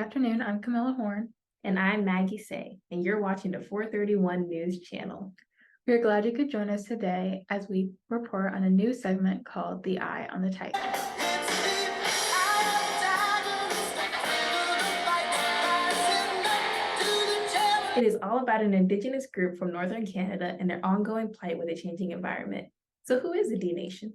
afternoon. I'm Camilla Horn. And I'm Maguette Seye, and you're watching the 431 News channel. We're glad you could join us today as we report on a new segment called The Eye on the Taiga. It is all about an Indigenous group from Northern Canada and their ongoing plight with a changing environment. So who is the Dene Nation?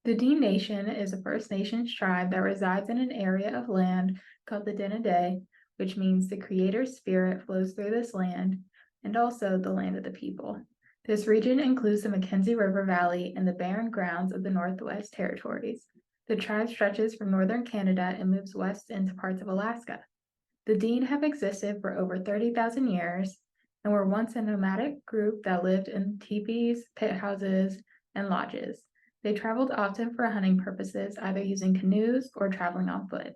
The Dene Nation is a First Nations tribe that resides in an area of land called the Dene, which means the Creator's Spirit flows through this land, and also the land of the people. This region includes the Mackenzie River Valley and the barren grounds of the Northwest Territories. The tribe stretches from northern Canada and moves west into parts of Alaska. The Dene have existed for over 30,000 years and were once a nomadic group that lived in teepees, pit houses, and lodges. They traveled often for hunting purposes, either using canoes or traveling on foot.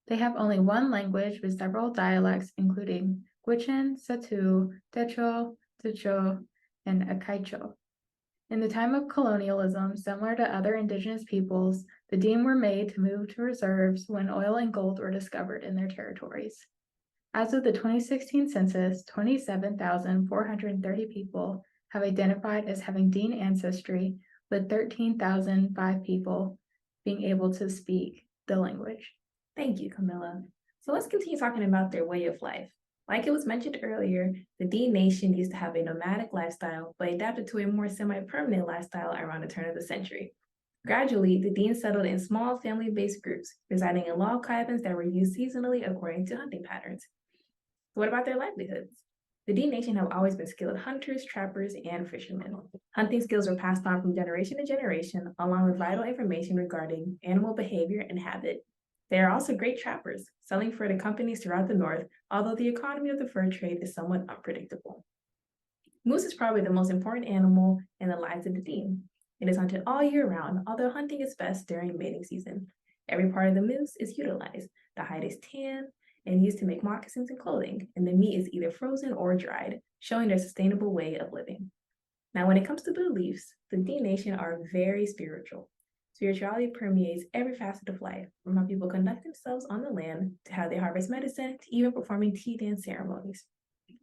They have only one language with several dialects, including Gwich'in, Satu, Techo, Techo, and Akaicho. In the time of colonialism, similar to other Indigenous peoples, the Dene were made to move to reserves when oil and gold were discovered in their territories. As of the 2016 census, 27,430 people have identified as having Dene ancestry, with 13,005 people being able to speak the language. Thank you, Camilla. So let's continue talking about their way of life. Like it was mentioned earlier, the Dene Nation used to have a nomadic lifestyle, but adapted to a more semi-permanent lifestyle around the turn of the century. Gradually, the Dene settled in small family-based groups, residing in log cabins that were used seasonally according to hunting patterns. So what about their livelihoods? The Dene Nation have always been skilled hunters, trappers, and fishermen. Hunting skills were passed on from generation to generation, along with vital information regarding animal behavior and habit. They are also great trappers, selling fur to companies throughout the North, although the economy of the fur trade is somewhat unpredictable. Moose is probably the most important animal in the lives of the Dene. It is hunted all year round, although hunting is best during mating season. Every part of the moose is utilized. The hide is tanned and used to make moccasins and clothing, and the meat is either frozen or dried, showing their sustainable way of living. Now, when it comes to beliefs, the Dene Nation are very spiritual. Spirituality permeates every facet of life, from how people conduct themselves on the land, to how they harvest medicine, to even performing tea dance ceremonies.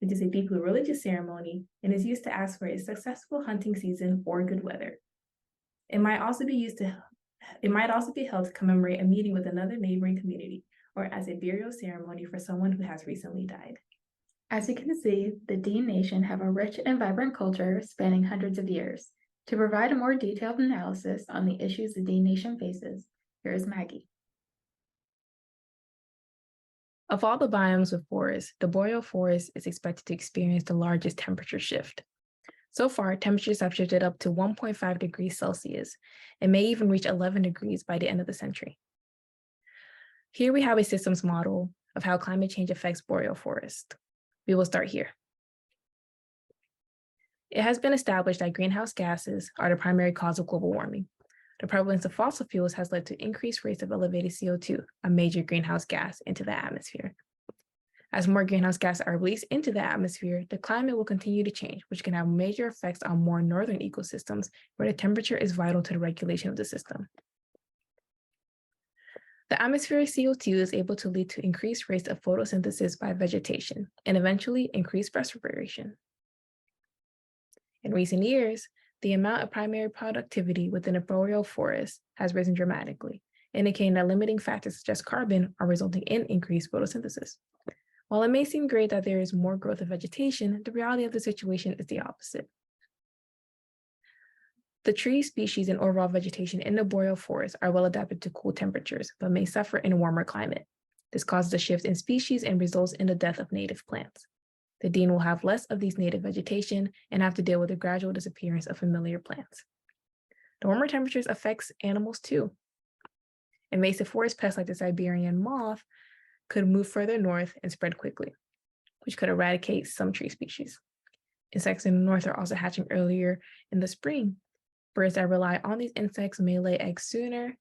It is a deeply religious ceremony and is used to ask for a successful hunting season or good weather. It might also be held to commemorate a meeting with another neighboring community, or as a burial ceremony for someone who has recently died. As you can see, the Dene Nation have a rich and vibrant culture spanning hundreds of years. To provide a more detailed analysis on the issues the Dene Nation faces, here is Maggie. Of all the biomes with forests, the boreal forest is expected to experience the largest temperature shift. So far, temperatures have shifted up to 1.5 degrees Celsius and may even reach 11 degrees by the end of the century. Here we have a systems model of how climate change affects boreal forest. We will start here. It has been established that greenhouse gases are the primary cause of global warming. The prevalence of fossil fuels has led to increased rates of elevated CO2, a major greenhouse gas, into the atmosphere. As more greenhouse gases are released into the atmosphere, the climate will continue to change, which can have major effects on more northern ecosystems, where the temperature is vital to the regulation of the system. The atmospheric CO2 is able to lead to increased rates of photosynthesis by vegetation and eventually increased respiration. In recent years, the amount of primary productivity within a boreal forest has risen dramatically, indicating that limiting factors such as carbon are resulting in increased photosynthesis. While it may seem great that there is more growth of vegetation, the reality of the situation is the opposite. The tree species and overall vegetation in the boreal forest are well adapted to cool temperatures, but may suffer in a warmer climate. This causes a shift in species and results in the death of native plants. The Dene will have less of these native vegetation and have to deal with the gradual disappearance of familiar plants. The warmer temperatures affects animals too. Invasive forest pests like the Siberian moth could move further north and spread quickly, which could eradicate some tree species. Insects in the north are also hatching earlier in the spring. Birds that rely on these insects may lay eggs sooner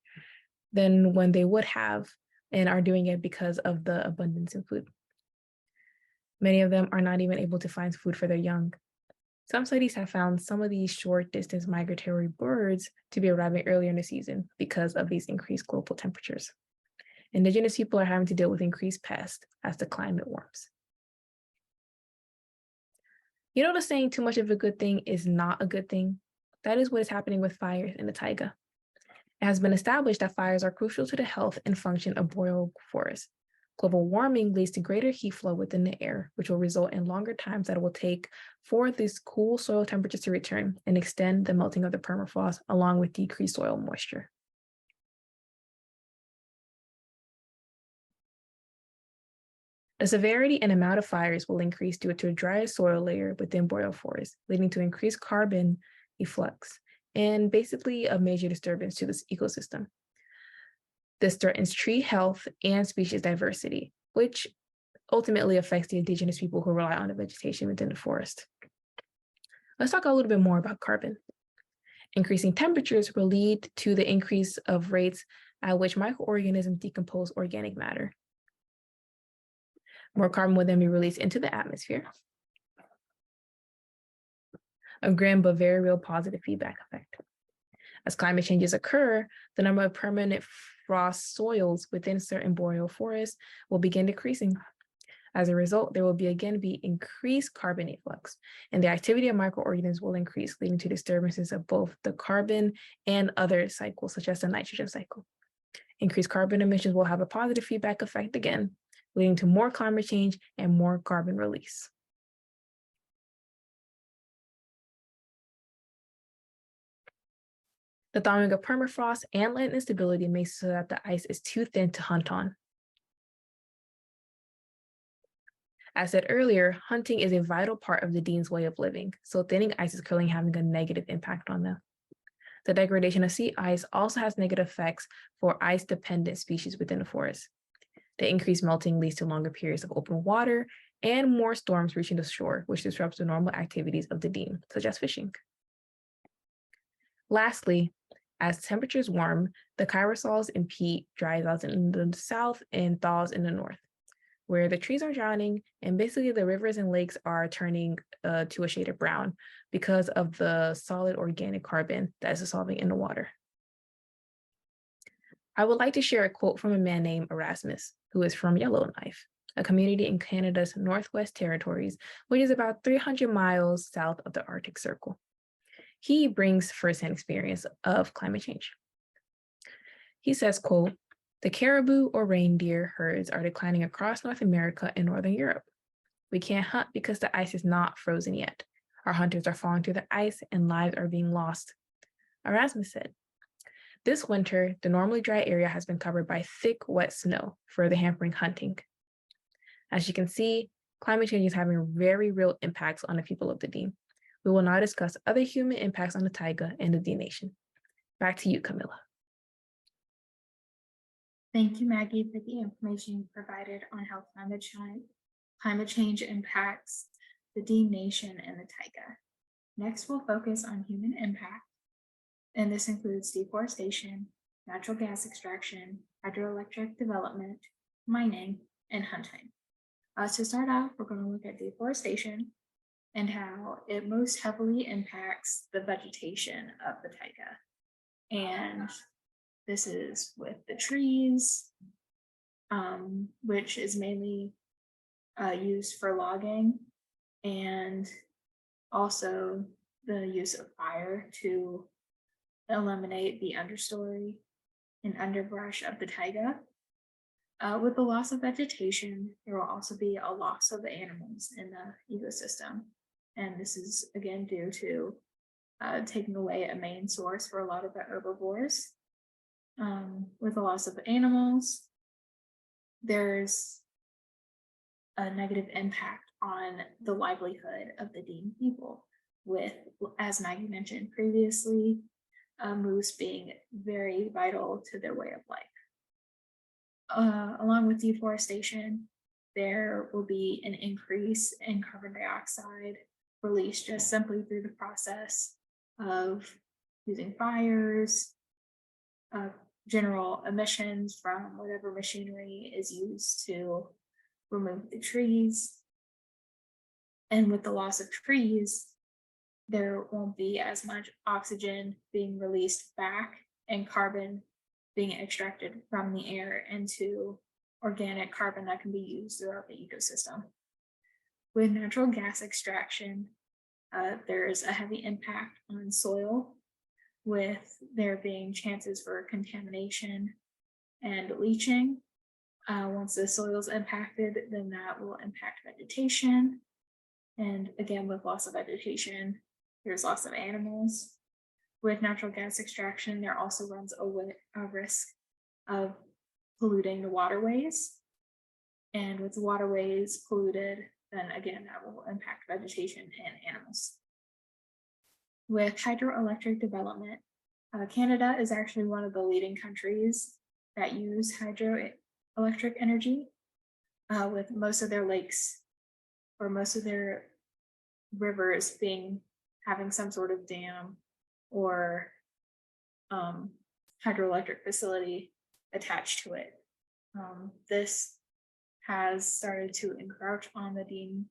than when they would have, and are doing it because of the abundance in food. Many of them are not even able to find food for their young. Some studies have found some of these short distance migratory birds to be arriving earlier in the season because of these increased global temperatures. Indigenous people are having to deal with increased pests as the climate warms. You know the saying, too much of a good thing is not a good thing? That is what is happening with fires in the taiga. It has been established that fires are crucial to the health and function of boreal forests. Global warming leads to greater heat flow within the air, which will result in longer times that it will take for these cool soil temperatures to return and extend the melting of the permafrost, along with decreased soil moisture. The severity and amount of fires will increase due to a drier soil layer within boreal forests, leading to increased carbon efflux and basically a major disturbance to this ecosystem. This threatens tree health and species diversity, which ultimately affects the indigenous people who rely on the vegetation within the forest. Let's talk a little bit more about carbon. Increasing temperatures will lead to the increase of rates at which microorganisms decompose organic matter. More carbon will then be released into the atmosphere. A grim but very real positive feedback effect. As climate changes occur, the number of permanent frost soils within certain boreal forests will begin decreasing. As a result, there will be increased carbon efflux, and the activity of microorganisms will increase, leading to disturbances of both the carbon and other cycles, such as the nitrogen cycle. Increased carbon emissions will have a positive feedback effect again, leading to more climate change and more carbon release. The thawing of permafrost and land instability makes so that the ice is too thin to hunt on. As said earlier, hunting is a vital part of the Dene's way of living, so thinning ice is currently having a negative impact on them. The degradation of sea ice also has negative effects for ice-dependent species within the forest. The increased melting leads to longer periods of open water and more storms reaching the shore, which disrupts the normal activities of the Dene, such as fishing. Lastly, as temperatures warm, the chirosols and peat dries out in the south and thaws in the north, where the trees are drowning and basically the rivers and lakes are turning to a shade of brown because of the solid organic carbon that is dissolving in the water. I would like to share a quote from a man named Erasmus, who is from Yellowknife, a community in Canada's Northwest Territories, which is about 300 miles south of the Arctic Circle. He brings firsthand experience of climate change. He says, quote, "The caribou or reindeer herds are declining across North America and Northern Europe. We can't hunt because the ice is not frozen yet. Our hunters are falling through the ice and lives are being lost." Erasmus said, "This winter, the normally dry area has been covered by thick, wet snow, further hampering hunting." As you can see, climate change is having very real impacts on the people of the Dene. We will now discuss other human impacts on the taiga and the Dene Nation. Back to you, Camilla. Thank you, Maggie, for the information you provided on how climate change impacts the Dene Nation and the taiga. Next, we'll focus on human impact, and this includes deforestation, natural gas extraction, hydroelectric development, mining, and hunting. To start off, we're going to look at deforestation and how it most heavily impacts the vegetation of the taiga. And this is with the trees, which is mainly used for logging, and also the use of fire to eliminate the understory and underbrush of the taiga. With the loss of vegetation, there will also be a loss of the animals in the ecosystem. And this is again due to taking away a main source for a lot of the herbivores. With the loss of animals, there's a negative impact on the livelihood of the Dene people, with, as Maggie mentioned previously, moose being very vital to their way of life. Along with deforestation, there will be an increase in carbon dioxide released just simply through the process of using fires, general emissions from whatever machinery is used to remove the trees. And with the loss of trees, there won't be as much oxygen being released back and carbon being extracted from the air into organic carbon that can be used throughout the ecosystem. With natural gas extraction, there is a heavy impact on soil, with there being chances for contamination and leaching. Once the soil is impacted, then that will impact vegetation. And again, with loss of vegetation, there's loss of animals. With natural gas extraction, there also runs a risk of polluting the waterways. And with the waterways polluted, then again, that will impact vegetation and animals. With hydroelectric development, Canada is actually one of the leading countries that use hydroelectric energy, with most of their lakes or most of their rivers having some sort of dam or hydroelectric facility attached to it. This has started to encroach on the Dene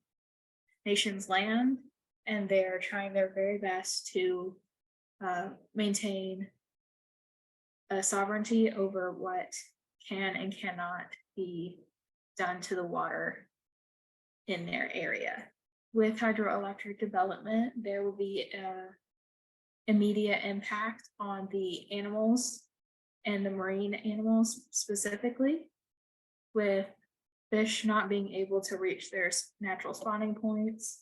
Nation's land, and they're trying their very best to maintain a sovereignty over what can and cannot be done to the water in their area. With hydroelectric development, there will be an immediate impact on the animals and the marine animals specifically, with fish not being able to reach their natural spawning points.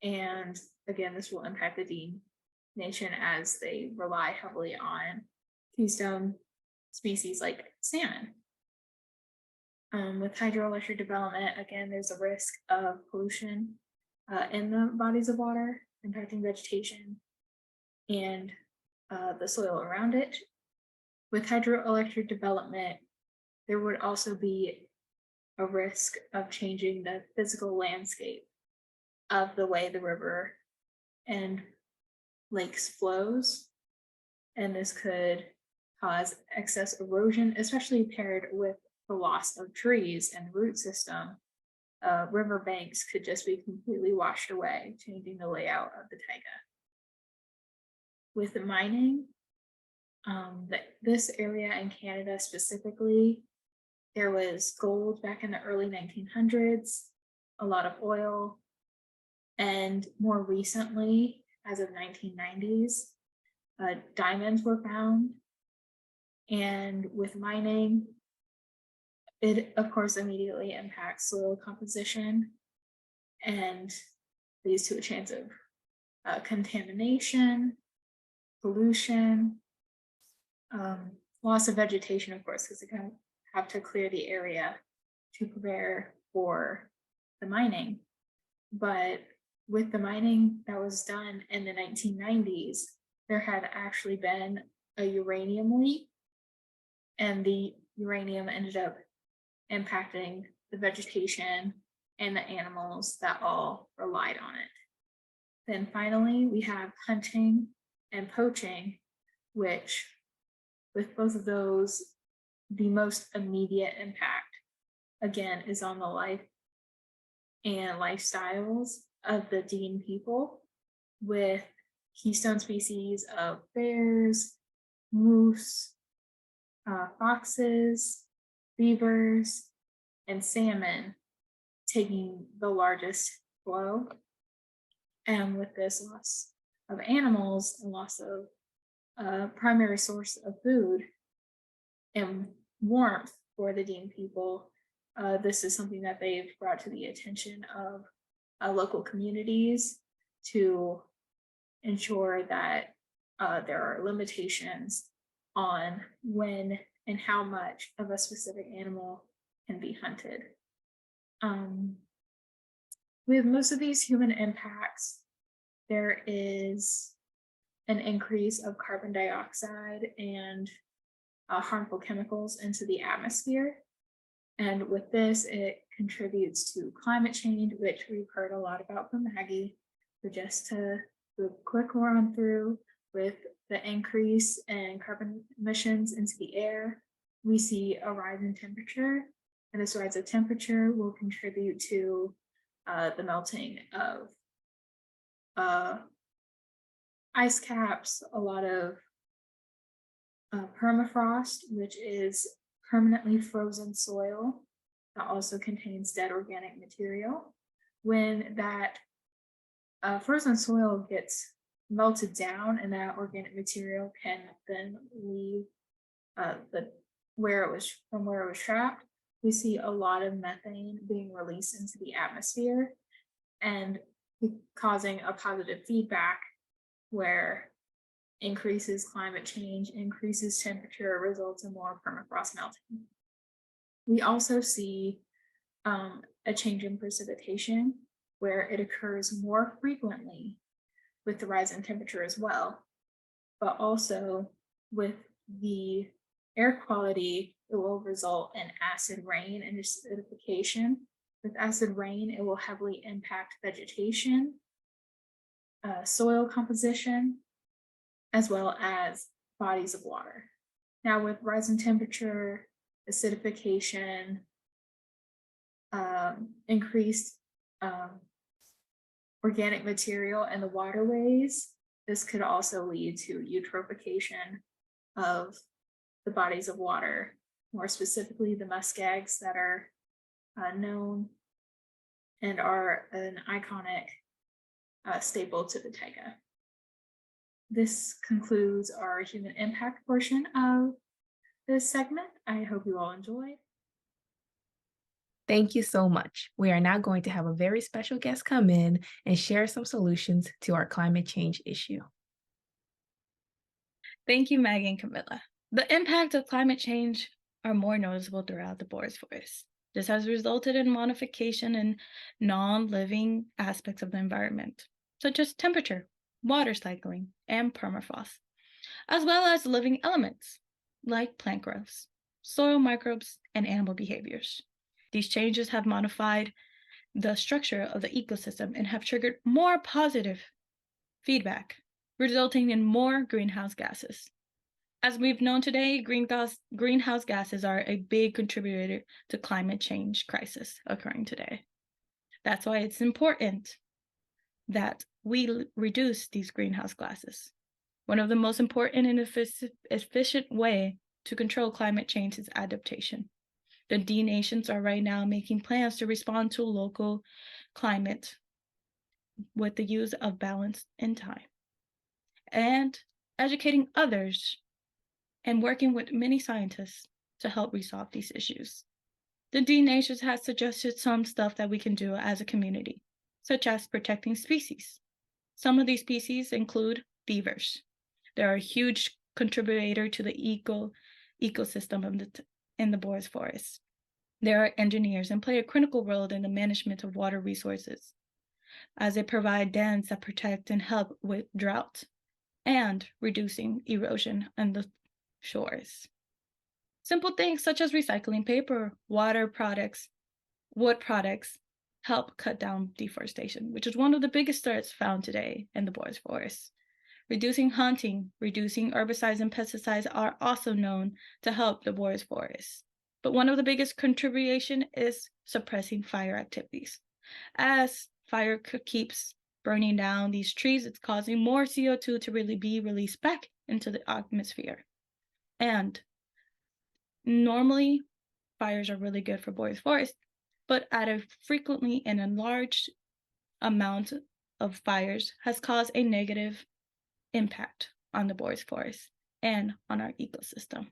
And again, this will impact the Dene Nation as they rely heavily on keystone species like salmon. With hydroelectric development, again, there's a risk of pollution in the bodies of water, impacting vegetation and the soil around it. With hydroelectric development, there would also be a risk of changing the physical landscape of the way the river and lakes flows. And this could cause excess erosion, especially paired with the loss of trees and root system. River banks could just be completely washed away, changing the layout of the taiga. With the mining, this area in Canada specifically, there was gold back in the early 1900s, a lot of oil, and more recently, as of 1990s, diamonds were found. And with mining, it of course immediately impacts soil composition and leads to a chance of contamination, pollution, loss of vegetation, of course, because they kind of have to clear the area to prepare for the mining. But with the mining that was done in the 1990s, there had actually been a uranium leak, and the uranium ended up impacting the vegetation and the animals that all relied on it. Then finally, we have hunting and poaching, which with both of those, the most immediate impact, again, is on the life and lifestyles of the Dene people, with keystone species of bears, moose, foxes, beavers, and salmon taking the largest blow. And with this loss of animals and loss of primary source of food and warmth for the Dene people, this is something that they've brought to the attention of local communities to ensure that there are limitations on when and how much of a specific animal can be hunted. With most of these human impacts, there is an increase of carbon dioxide and harmful chemicals into the atmosphere. And with this, it contributes to climate change, which we've heard a lot about from Maggie. So just to do a quick run through, with the increase in carbon emissions into the air, we see a rise in temperature, and this rise of temperature will contribute to the melting of ice caps, a lot of permafrost, which is permanently frozen soil that also contains dead organic material. When that frozen soil gets melted down and that organic material can then leave where it was trapped, we see a lot of methane being released into the atmosphere and causing a positive feedback where increases climate change, increases temperature, results in more permafrost melting. We also see a change in precipitation where it occurs more frequently with the rise in temperature as well, but also with the air quality, it will result in acid rain and acidification. With acid rain, it will heavily impact vegetation, soil composition, as well as bodies of water. Now, with rising temperature, acidification, increased organic material in the waterways, this could also lead to eutrophication of the bodies of water, more specifically the muskegs that are known and are an iconic staple to the taiga. This concludes our human impact portion of this segment. I hope you all enjoyed. Thank you so much. We are now going to have a very special guest come in and share some solutions to our climate change issue. Thank you, Maggie and Camilla. The impact of climate change are more noticeable throughout the Boreal Forest. This has resulted in modification in non-living aspects of the environment, such as temperature, water cycling, and permafrost, as well as living elements like plant growths, soil microbes, and animal behaviors. These changes have modified the structure of the ecosystem and have triggered more positive feedback, resulting in more greenhouse gases. As we've known today, greenhouse gases are a big contributor to climate change crisis occurring today. That's why it's important that we reduce these greenhouse gases. One of the most important and efficient way to control climate change is adaptation. The Dene Nations are right now making plans to respond to local climate with the use of balance in time and educating others and working with many scientists to help resolve these issues. The Dene Nations has suggested some stuff that we can do as a community, such as protecting species. Some of these species include beavers. They're a huge contributor to the ecosystem in the Boreal Forest. They are engineers and play a critical role in the management of water resources, as they provide dams that protect and help with drought and reducing erosion on the shores. Simple things such as recycling paper, water products, wood products help cut down deforestation, which is one of the biggest threats found today in the Boreal Forest. Reducing hunting, reducing herbicides and pesticides are also known to help the Boreal Forest. But one of the biggest contribution is suppressing fire activities. As fire keeps burning down these trees, it's causing more CO2 to really be released back into the atmosphere. And normally, fires are really good for Boreal Forest, but at a frequently and a large amount of fires has caused a negative impact on the Boreal Forest and on our ecosystem.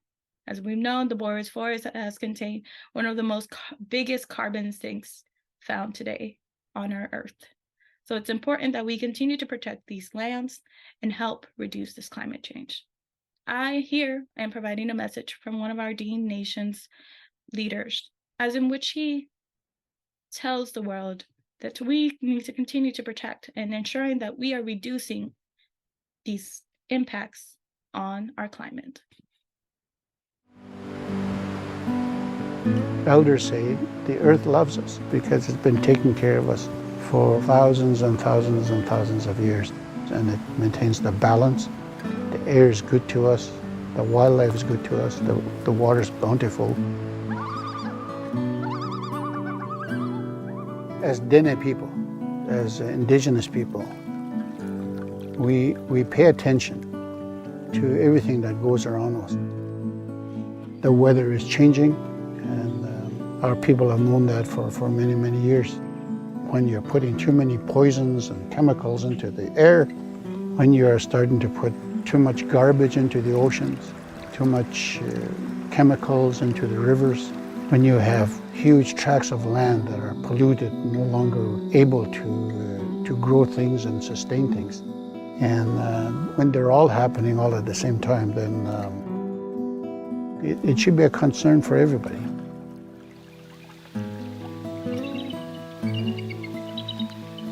As we've known, the Boreal Forest has contained one of the biggest carbon sinks found today on our Earth. So it's important that we continue to protect these lands and help reduce this climate change. I here am providing a message from one of our Dene Nations leaders, as in which he tells the world that we need to continue to protect and ensuring that we are reducing these impacts on our climate. Elders say the earth loves us because it's been taking care of us for thousands and thousands and thousands of years, and it maintains the balance. The air is good to us, the wildlife is good to us, the water is bountiful. As Dene people, as indigenous people, we pay attention to everything that goes around us. The weather is changing, and our people have known that for many, many years. When you're putting too many poisons and chemicals into the air, when you are starting to put too much garbage into the oceans, too much chemicals into the rivers, when you have huge tracts of land that are polluted, no longer able to grow things and sustain things. And when they're all happening all at the same time, then it should be a concern for everybody.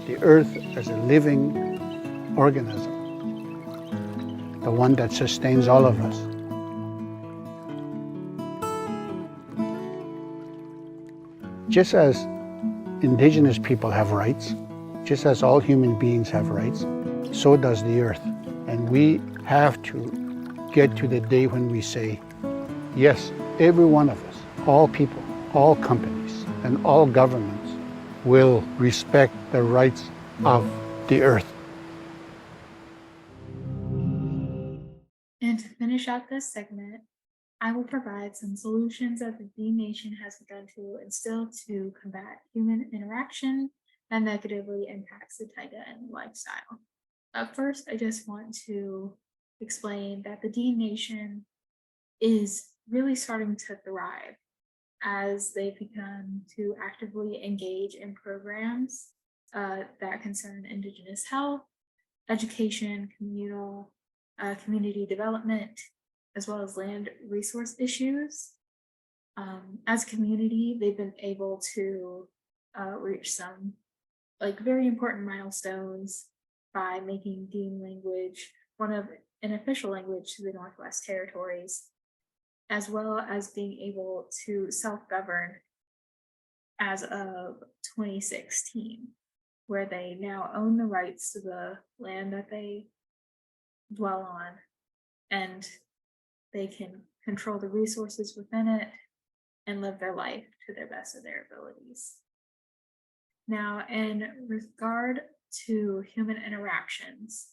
The earth as a living organism, the one that sustains all of us. Just as indigenous people have rights, just as all human beings have rights, so does the earth. And we have to get to the day when we say, yes, every one of us, all people, all companies, and all governments will respect the rights of the earth. And to finish out this segment, I will provide some solutions that the Dene Nation has begun to instill to combat human interaction that negatively impacts the taiga and lifestyle. First, I just want to explain that the Dene Nation is really starting to thrive as they've begun to actively engage in programs that concern Indigenous health, education, community development, as well as land resource issues. As a community, they've been able to reach some very important milestones by making Dene language an official language to the Northwest Territories, as well as being able to self-govern as of 2016, where they now own the rights to the land that they dwell on, and they can control the resources within it and live their life to the best of their abilities. Now, in regard to human interactions,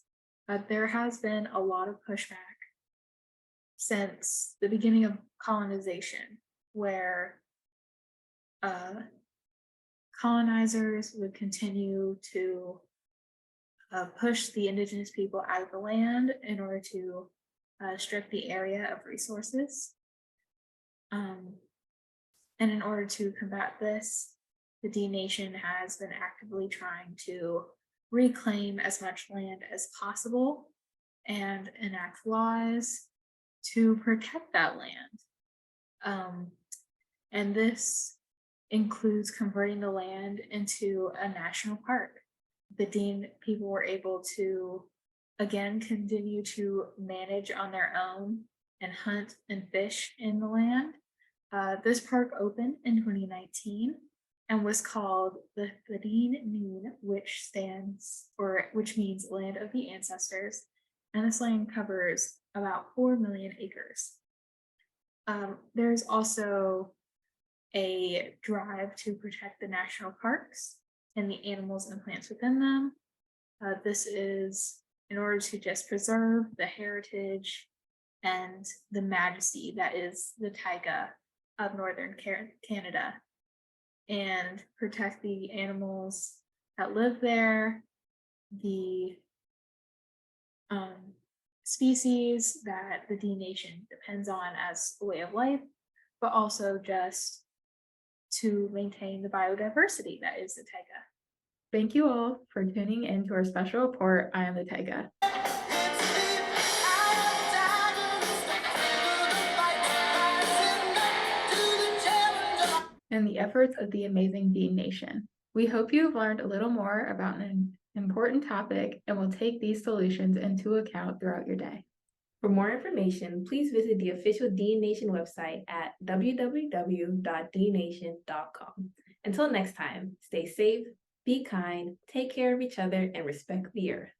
there has been a lot of pushback since the beginning of colonization, where colonizers would continue to push the indigenous people out of the land in order to strip the area of resources. And in order to combat this, the Dene Nation has been actively trying to reclaim as much land as possible and enact laws to protect that land. And this includes converting the land into a national park. The Dene people were able to, again, continue to manage on their own and hunt and fish in the land. This park opened in 2019 and was called the Dene Nation, which means land of the ancestors. And this land covers about 4 million acres. There's also a drive to protect the national parks and the animals and plants within them. This is in order to just preserve the heritage and the majesty that is the taiga of northern Canada, and protect the animals that live there, the species that the Dene Nation depends on as a way of life, but also just to maintain the biodiversity that is the taiga. Thank you all for tuning in to our special report, I Am the Taiga. And the efforts of the amazing Dene Nation. We hope you've learned a little more about an important topic and will take these solutions into account throughout your day. For more information, please visit the official Dene Nation website at www.denenation.com. Until next time, stay safe, be kind, take care of each other, and respect the earth.